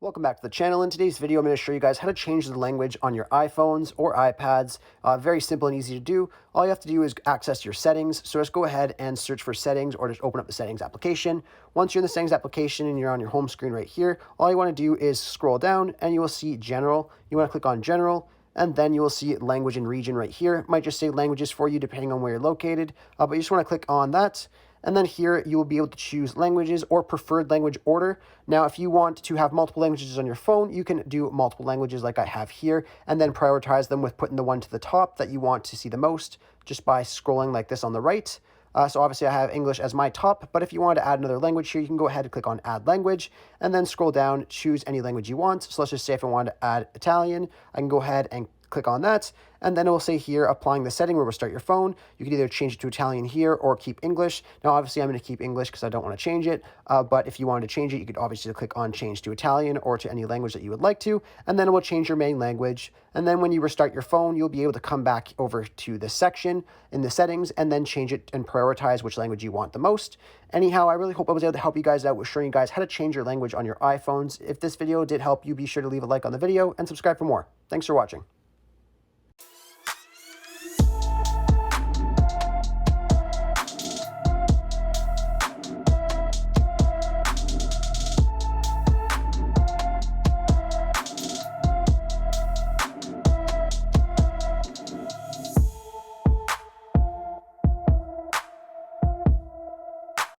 Welcome back to the channel. In today's video, I'm going to show you guys how to change the language on your iPhones or iPads. Very simple and easy to do. All you have to do is access your settings. So just go ahead and search for settings or just open up the settings application. Once you're in the settings application and you're on your home screen right here, all you want to do is scroll down and you will see general. You want to click on general. And then you will see language and region right here. It might just say languages for you depending on where you're located, but you just want to click on that. And then here you will be able to choose languages or preferred language order. Now, if you want to have multiple languages on your phone, you can do multiple languages like I have here, and then prioritize them with putting the one to the top that you want to see the most just by scrolling like this on the right. So obviously I have English as my top, but if you want to add another language here, you can go ahead and click on add language and then scroll down, choose any language you want. So let's just say if I want to add Italian, I can go ahead and click on that, and then it will say here applying the setting where we'll start your phone. You can either change it to Italian here or keep English. Now obviously I'm going to keep English because I don't want to change it, but if you wanted to change it, you could obviously click on change to Italian or to any language that you would like to, and then it will change your main language. And then when you restart your phone, you'll be able to come back over to this section in the settings and then change it and prioritize which language you want the most. Anyhow, I really hope I was able to help you guys out with showing you guys how to change your language on your iPhones. If this video did help you, be sure to leave a like on the video and subscribe for more. Thanks for watching.